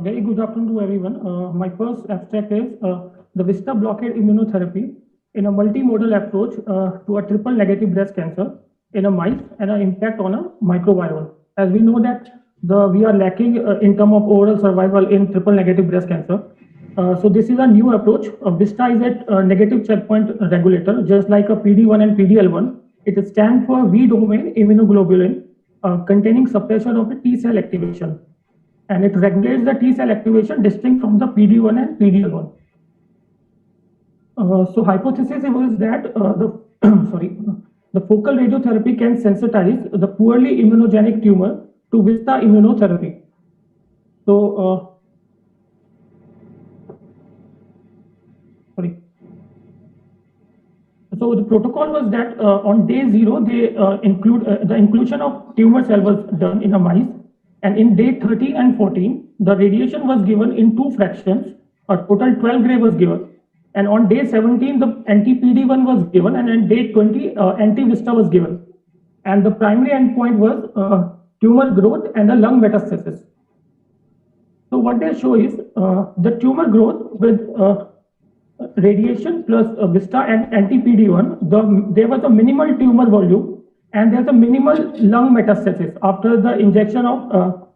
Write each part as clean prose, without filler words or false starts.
Very good afternoon to everyone. My first abstract is the VISTA blockade immunotherapy in a multimodal approach to a triple negative breast cancer in a mice and an impact on a microbiome. As we know that we are lacking in terms of overall survival in triple negative breast cancer. So this is a new approach. VISTA is a negative checkpoint regulator, just like a PD-1 and PD-L1. It stands for V domain immunoglobulin containing suppression of the T cell activation. And it regulates the T cell activation distinct from the PD-1 and PD-L1. So hypothesis was that the focal radiotherapy can sensitize the poorly immunogenic tumor to VISTA immunotherapy. So So the protocol was that on day 0, they the inclusion of tumor cell was done in a mice, and in day 13 and 14, the radiation was given in 2 fractions. A total 12 gray was given, and on day 17, the anti-PD-1 was given, and on day 20, anti-VISTA was given. And the primary endpoint was tumor growth and the lung metastasis. So what they show is the tumor growth with radiation plus VISTA and anti-PD-1, there was a minimal tumor volume and there's a minimal lung metastasis after the injection of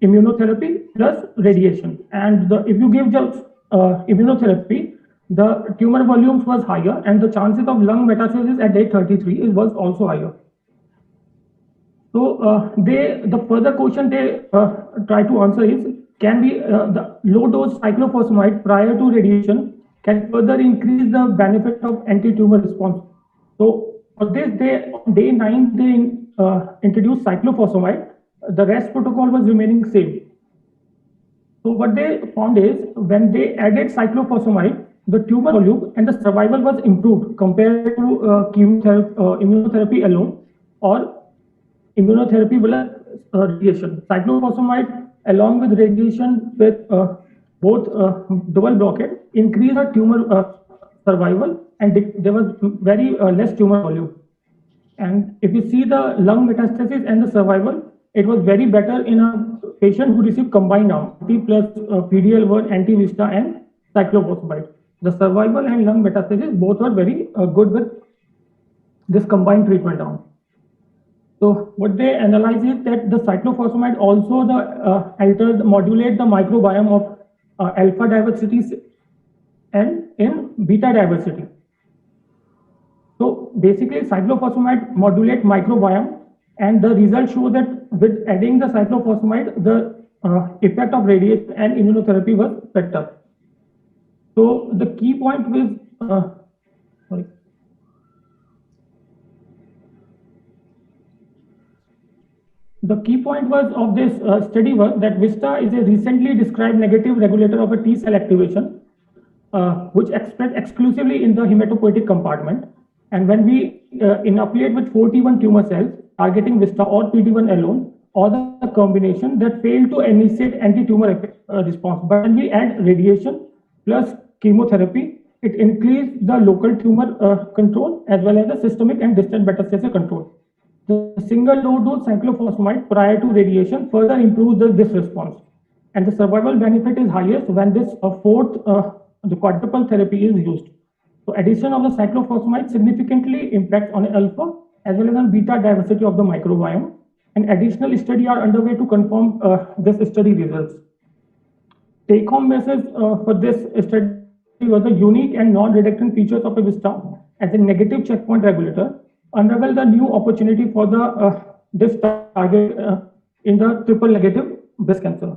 immunotherapy plus radiation. And if you give just immunotherapy, the tumor volumes was higher and the chances of lung metastasis at day 33 was also higher. So the further question they try to answer is, can we the low dose cyclophosphamide prior to radiation can further increase the benefit of anti-tumor response. So for this, on day 9, they introduced cyclophosphamide. The rest protocol was remaining same. So what they found is, when they added cyclophosphamide, the tumor volume and the survival was improved compared to immunotherapy alone or immunotherapy with radiation. Cyclophosphamide along with radiation with both double blockade increase the tumor survival, and there was very less tumor volume. And if you see the lung metastasis and the survival, it was very better in a patient who received combined arm, T plus PD-L1, anti-VISTA and cyclophosphamide. The survival and lung metastasis both were very good with this combined treatment arm. So what they analyze is that the cyclophosphamide also modulate the microbiome of alpha diversity and in beta diversity. So basically cyclophosphamide modulate microbiome, and the results show that with adding the cyclophosphamide, the effect of radiation and immunotherapy was better. So the key point was the key point of this study was that VISTA is a recently described negative regulator of a T cell activation, which express exclusively in the hematopoietic compartment. And when we inoculate with 41 tumor cells targeting VISTA or PD-1 alone, or the combination, that failed to elicit anti-tumor response. But when we add radiation plus chemotherapy, it increased the local tumor control as well as the systemic and distant metastasis control. The single low dose cyclophosphamide prior to radiation further improves this response, and the survival benefit is highest when this the quadruple therapy is used. So addition of the cyclophosphamide significantly impacts on alpha as well as on beta diversity of the microbiome, and additional studies are underway to confirm this study results. Take home message for this study was the unique and non-reductant features of a VISTA as a negative checkpoint regulator unravel the new opportunity for this target in the triple negative breast cancer.